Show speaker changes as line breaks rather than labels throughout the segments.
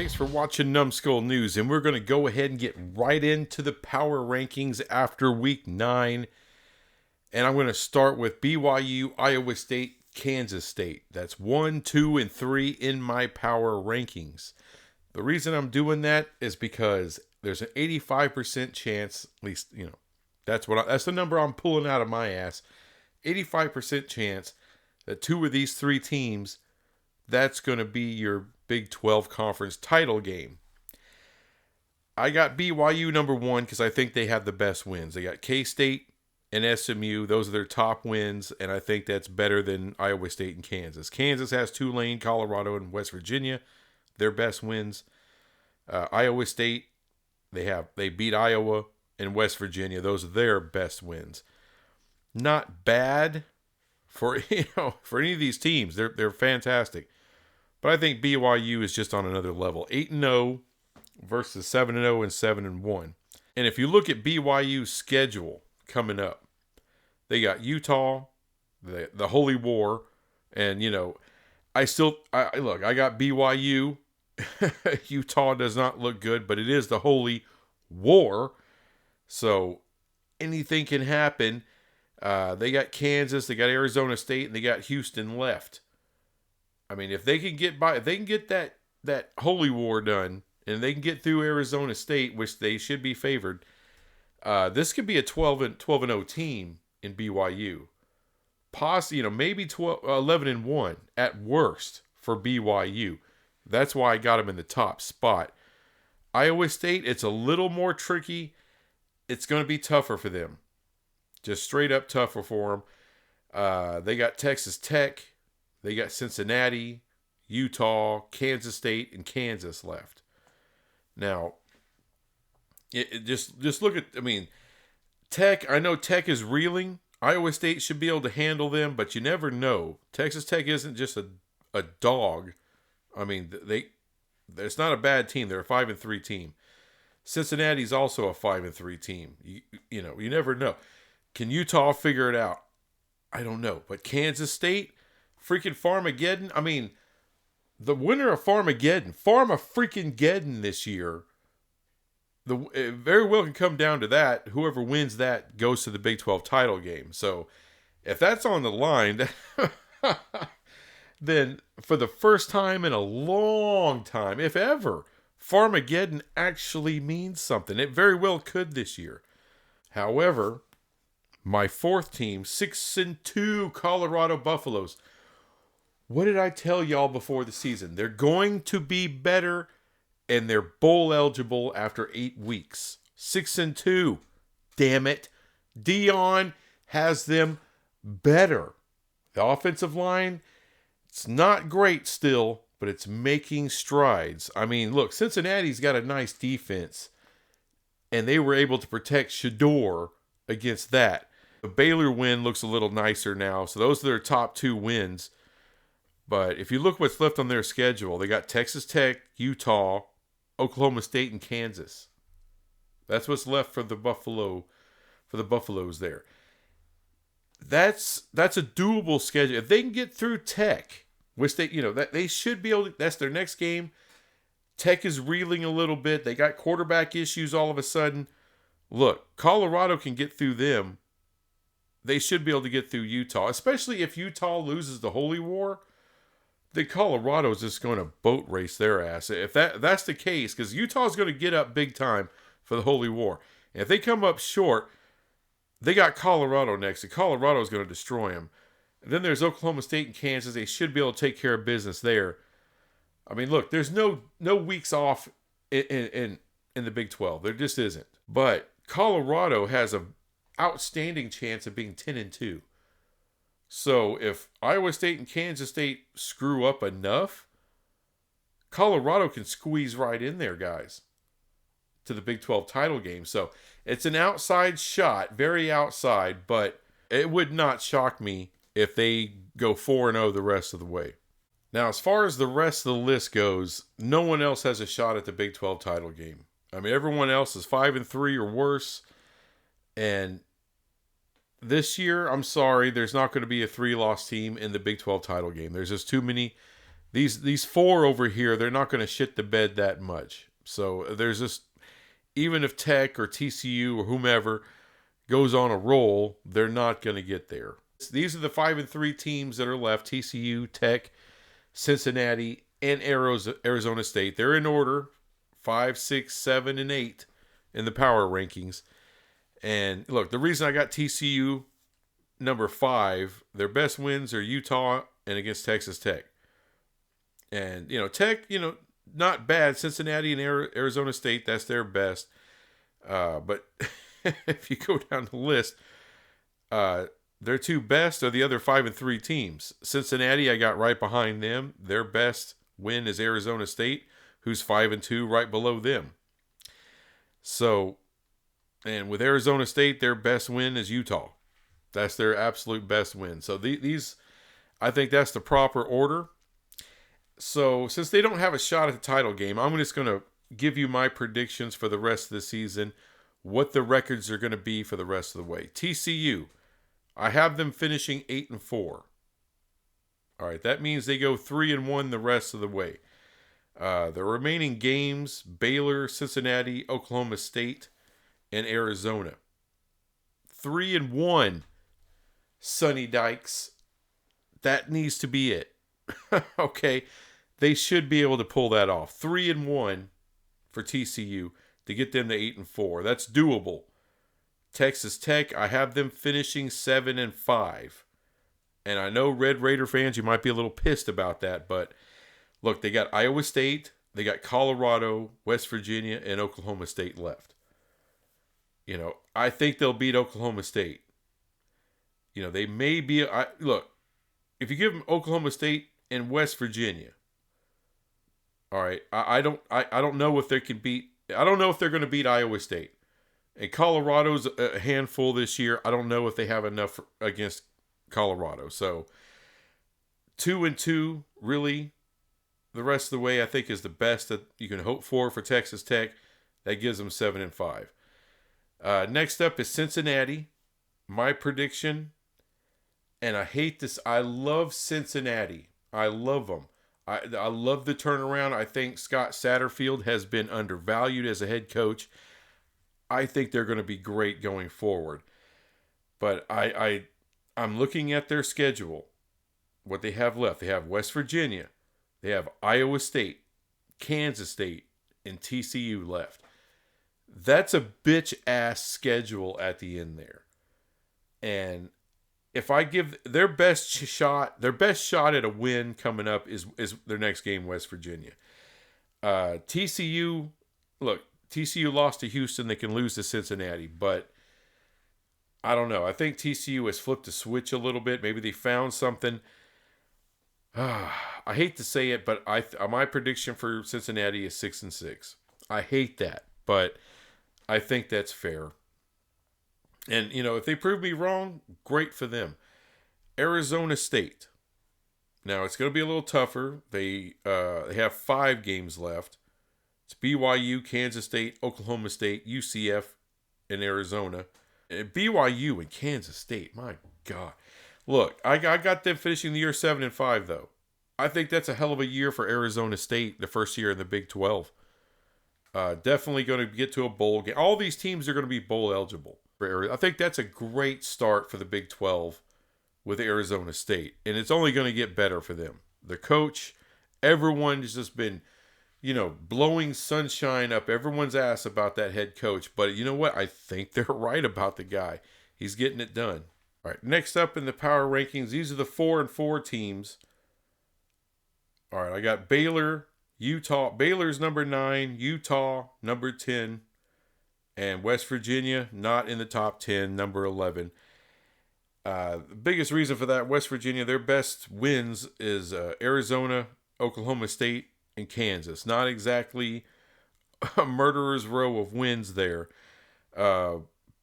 Thanks for watching Numbskull News, and we're going to go ahead and get right into the power rankings after week 9. And I'm going to start with BYU, Iowa State, Kansas State. That's 1, 2, and 3 in my power rankings. The reason I'm doing that is because there's an 85% chance, at least, that's the number I'm pulling out of my ass. 85% chance that 2 of these 3 teams, that's going to be your Big 12 conference title game. I got BYU number 1 because I think they have the best wins. They got K-State and SMU. Those are their top wins, and I think that's better than Iowa State and Kansas. Kansas has Tulane, Colorado, and West Virginia. Their best wins. Iowa State, they beat Iowa and West Virginia. Those are their best wins. Not bad for for any of these teams. They're fantastic. But I think BYU is just on another level. 8-0 versus 7-0 and 7-1. And if you look at BYU's schedule coming up, they got Utah, the Holy War, and I got BYU. Utah does not look good, but it is the Holy War, so anything can happen. They got Kansas, they got Arizona State, and they got Houston left. I mean, if they can get that Holy War done, and they can get through Arizona State, which they should be favored, this could be a 12-0 team in BYU. Maybe 11-1 at worst for BYU. That's why I got them in the top spot. Iowa State, it's a little more tricky. It's going to be tougher for them. Just straight up tougher for them. They got Texas Tech. They got Cincinnati, Utah, Kansas State, and Kansas left. Now, just look at, Tech, I know Tech is reeling. Iowa State should be able to handle them, but you never know. Texas Tech isn't just a dog. It's not a bad team. They're a 5-3 team. Cincinnati's also a 5-3 team. You never know. Can Utah figure it out? I don't know. But Kansas State, freaking Farmageddon. The winner of Farmageddon this year, it very well can come down to that. Whoever wins that goes to the Big 12 title game. So if that's on the line, then for the first time in a long time, if ever, Farmageddon actually means something. It very well could this year. However, my 4th team, 6-2 Colorado Buffaloes. What did I tell y'all before the season? They're going to be better, and they're bowl eligible after 8 weeks. 6-2. Damn it. Dion has them better. The offensive line, it's not great still, but it's making strides. Look, Cincinnati's got a nice defense, and they were able to protect Shedeur against that. The Baylor win looks a little nicer now, so those are their top 2 wins. But if you look what's left on their schedule, they got Texas Tech, Utah, Oklahoma State, and Kansas. That's what's left for the Buffaloes there. That's a doable schedule. If they can get through Tech, which they should be able to, that's their next game. Tech is reeling a little bit. They got quarterback issues all of a sudden. Look, Colorado can get through them. They should be able to get through Utah, especially if Utah loses the Holy War. Then Colorado's just going to boat race their ass. If that's the case, because Utah's going to get up big time for the Holy War. And if they come up short, they got Colorado next, and Colorado's going to destroy them. And then there's Oklahoma State and Kansas. They should be able to take care of business there. Look, there's no weeks off in the Big 12. There just isn't. But Colorado has an outstanding chance of being 10-2. So if Iowa State and Kansas State screw up enough, Colorado can squeeze right in there, guys, to the Big 12 title game. So it's an outside shot, very outside, but it would not shock me if they go 4-0 the rest of the way. Now, as far as the rest of the list goes, no one else has a shot at the Big 12 title game. Everyone else is 5-3 or worse. And this year, I'm sorry, there's not going to be a 3-loss team in the Big 12 title game. There's just too many These four over here, they're not going to shit the bed that much. So there's just, even if Tech or TCU or whomever goes on a roll, they're not going to get there. These are the 5-3 teams that are left: TCU, Tech, Cincinnati, and Arizona State. They're in order: 5, 6, 7, and 8 in the power rankings. And look, the reason I got TCU number 5, their best wins are Utah and against Texas Tech. And, Tech, not bad. Cincinnati and Arizona State, that's their best. But if you go down the list, their two best are the other 5-3 teams. Cincinnati, I got right behind them. Their best win is Arizona State, who's 5-2, right below them. So, and with Arizona State, their best win is Utah. That's their absolute best win. So these, I think that's the proper order. So since they don't have a shot at the title game, I'm just going to give you my predictions for the rest of the season, what the records are going to be for the rest of the way. TCU, I have them finishing 8-4. All right, that means they go 3-1 the rest of the way. The remaining games: Baylor, Cincinnati, Oklahoma State, and Arizona. 3-1, Sonny Dykes. That needs to be it. Okay, they should be able to pull that off. 3-1 for TCU to get them to 8-4. That's doable. Texas Tech, I have them finishing 7-5. And I know Red Raider fans, you might be a little pissed about that, but look, they got Iowa State, they got Colorado, West Virginia, and Oklahoma State left. I think they'll beat Oklahoma State. They may be. Look, if you give them Oklahoma State and West Virginia, all right, I don't know if they can beat. I don't know if they're going to beat Iowa State. And Colorado's a handful this year. I don't know if they have enough against Colorado. So 2-2, really, the rest of the way, I think is the best that you can hope for Texas Tech. That gives them 7-5. Next up is Cincinnati. My prediction, and I hate this. I love Cincinnati. I love them. I love the turnaround. I think Scott Satterfield has been undervalued as a head coach. I think they're going to be great going forward. But I'm looking at their schedule, what they have left. They have West Virginia. They have Iowa State, Kansas State, and TCU left. That's a bitch-ass schedule at the end there. And if I give their best shot at a win coming up is their next game, West Virginia. TCU lost to Houston. They can lose to Cincinnati, but I don't know. I think TCU has flipped a switch a little bit. Maybe they found something. I hate to say it, but my prediction for Cincinnati is 6-6. I hate that, but I think that's fair. And, if they prove me wrong, great for them. Arizona State. Now, it's going to be a little tougher. They have 5 games left. It's BYU, Kansas State, Oklahoma State, UCF, and Arizona. And BYU and Kansas State, my God. Look, I got them finishing the year 7-5, though. I think that's a hell of a year for Arizona State, the first year in the Big 12. Definitely going to get to a bowl game. All these teams are going to be bowl eligible. I think that's a great start for the Big 12 with Arizona State. And it's only going to get better for them. The coach, everyone's just been, blowing sunshine up everyone's ass about that head coach. But you know what? I think they're right about the guy. He's getting it done. All right, next up in the power rankings, these are the 4-4 teams. All right, I got Baylor, Utah. Baylor's number 9, Utah number 10, and West Virginia not in the top 10, number 11. The biggest reason for that, West Virginia, their best wins is Arizona, Oklahoma State, and Kansas. Not exactly a murderer's row of wins there.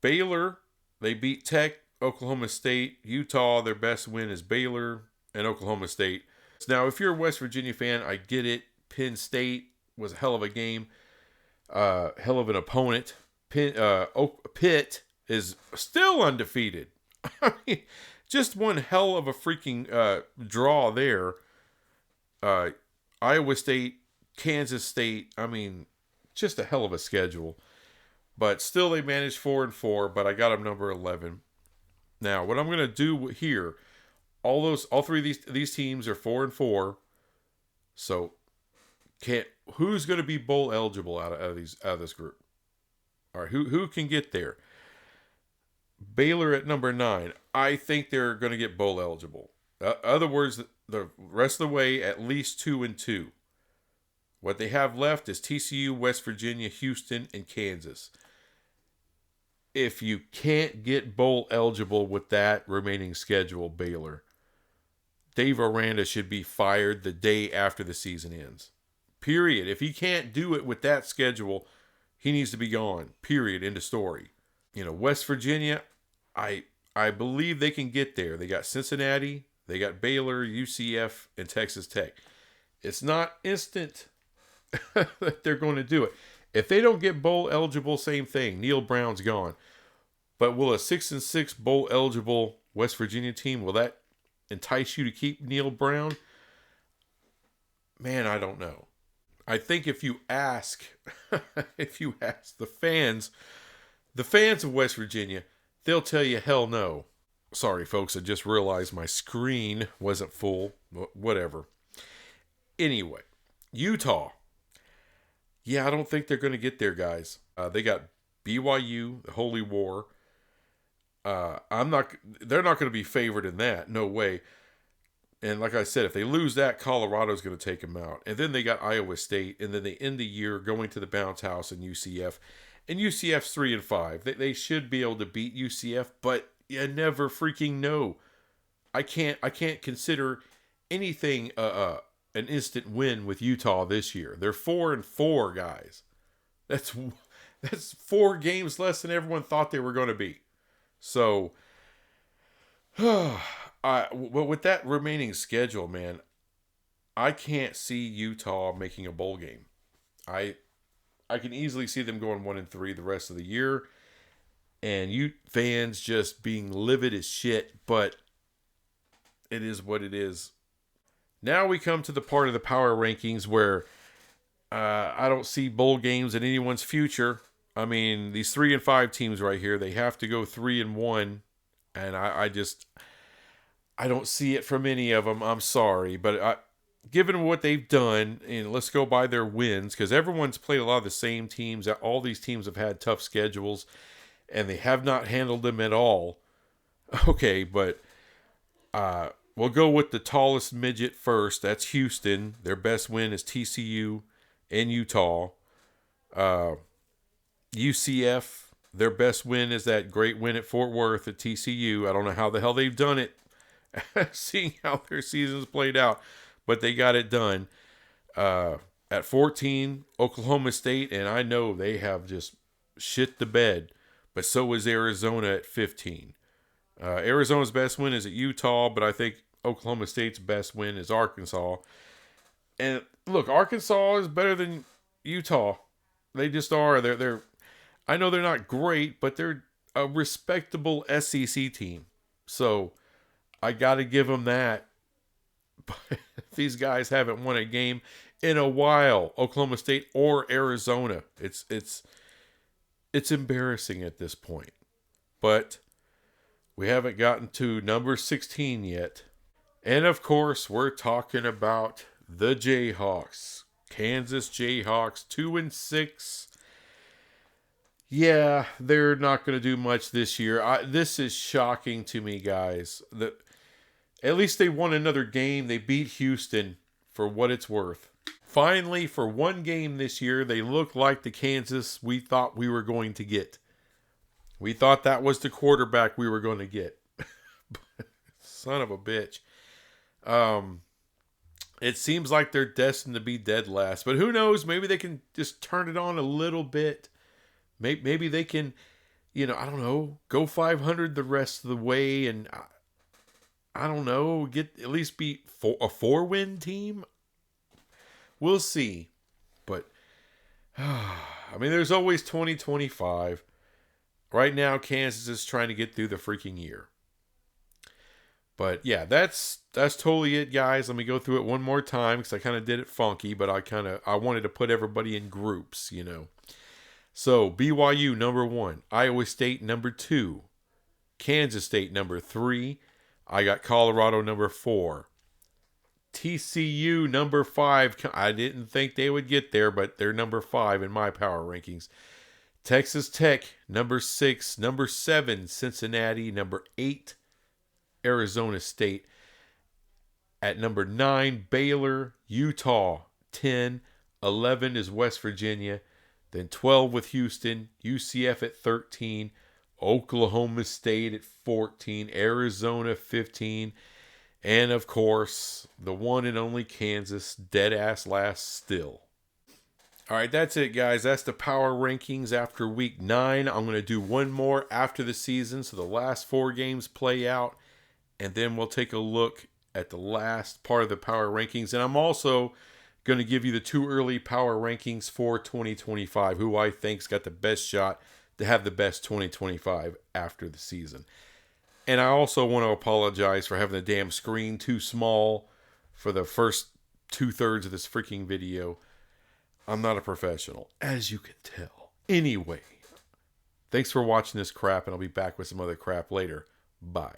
Baylor, they beat Tech, Oklahoma State, Utah. Their best win is Baylor and Oklahoma State. Now, if you're a West Virginia fan, I get it. Penn State was a hell of a game, hell of an opponent. Pitt is still undefeated. I mean, just one hell of a freaking draw there. Uh, Iowa State, Kansas State. I mean, just a hell of a schedule. But still, they managed 4-4. But I got them number 11. Now, what I'm going to do here, all three of these teams are 4-4. So, who's going to be bowl eligible out of this group? All right, who can get there? Baylor at number 9. I think they're going to get bowl eligible. Other words, the rest of the way, at least 2-2. What they have left is TCU, West Virginia, Houston, and Kansas. If you can't get bowl eligible with that remaining schedule, Baylor, Dave Aranda should be fired the day after the season ends. Period. If he can't do it with that schedule, he needs to be gone. Period. End of story. West Virginia, I believe they can get there. They got Cincinnati, they got Baylor, UCF, and Texas Tech. It's not instant that they're going to do it. If they don't get bowl eligible, same thing. Neil Brown's gone. But will a 6-6 bowl eligible West Virginia team, will that entice you to keep Neil Brown? Man, I don't know. I think if you ask the fans of West Virginia, they'll tell you hell no. Sorry, folks, I just realized my screen wasn't full. Whatever. Anyway, Utah. Yeah, I don't think they're going to get there, guys. They got BYU, the Holy War. They're not going to be favored in that. No way. And like I said, if they lose that, Colorado's going to take them out. And then they got Iowa State, and then they end the year going to the bounce house in UCF. And UCF's 3-5. They should be able to beat UCF, but you never freaking know. I can't consider anything an instant win with Utah this year. They're 4-4, guys. That's 4 games less than everyone thought they were going to be. So, with that remaining schedule, man, I can't see Utah making a bowl game. I can easily see them going 1-3 the rest of the year, and Ute fans just being livid as shit. But it is what it is. Now we come to the part of the power rankings where I don't see bowl games in anyone's future. I mean, these 3-5 teams right here, they have to go 3-1, and I don't see it from any of them. I'm sorry, but given what they've done, and let's go by their wins, because everyone's played a lot of the same teams. All these teams have had tough schedules, and they have not handled them at all. Okay, but we'll go with the tallest midget first. That's Houston. Their best win is TCU and Utah. UCF, their best win is that great win at Fort Worth at TCU. I don't know how the hell they've done it, seeing how their season's played out, but they got it done. At 14, Oklahoma State, and I know they have just shit the bed, but so is Arizona at 15. Arizona's best win is at Utah, but I think Oklahoma State's best win is Arkansas. And look, Arkansas is better than Utah. They just are. They're I know they're not great, but they're a respectable SEC team. So I got to give them that. But these guys haven't won a game in a while, Oklahoma State or Arizona. It's embarrassing at this point. But we haven't gotten to number 16 yet. And of course, we're talking about the Jayhawks. Kansas Jayhawks, 2-6. Yeah, they're not going to do much this year. This is shocking to me, guys. At least they won another game. They beat Houston for what it's worth. Finally, for one game this year, they look like the Kansas we thought we were going to get. We thought that was the quarterback we were going to get. Son of a bitch. It seems like they're destined to be dead last. But who knows? Maybe they can just turn it on a little bit. Maybe they can, I don't know, go 500 the rest of the way. And I don't know, at least beat a 4-win team. We'll see. But, I mean, there's always 2025. Right now, Kansas is trying to get through the freaking year. But yeah, that's totally it, guys. Let me go through it one more time because I kind of did it funky, but I wanted to put everybody in groups, you know. So BYU number 1, Iowa State number 2, Kansas State number 3. I got Colorado number 4. TCU number 5. I didn't think they would get there, but they're number 5 in my power rankings. Texas Tech number 6. Number 7, Cincinnati. Number 8, Arizona State. At number 9, Baylor. Utah 10. 11 is West Virginia. Then 12 with Houston. UCF at 13. Oklahoma State at 14. Arizona 15. And of course, the one and only Kansas, dead ass last still. All right, that's it, guys. That's the power rankings after week 9. I'm going to do one more after the season, so the last 4 games play out, and then we'll take a look at the last part of the power rankings. And I'm also going to give you the 2 early power rankings for 2025, who I think's got the best shot to have the best 2025 after the season. And I also want to apologize for having the damn screen too small for the first 2/3 of this freaking video. I'm not a professional, as you can tell. Anyway, thanks for watching this crap, and I'll be back with some other crap later. Bye.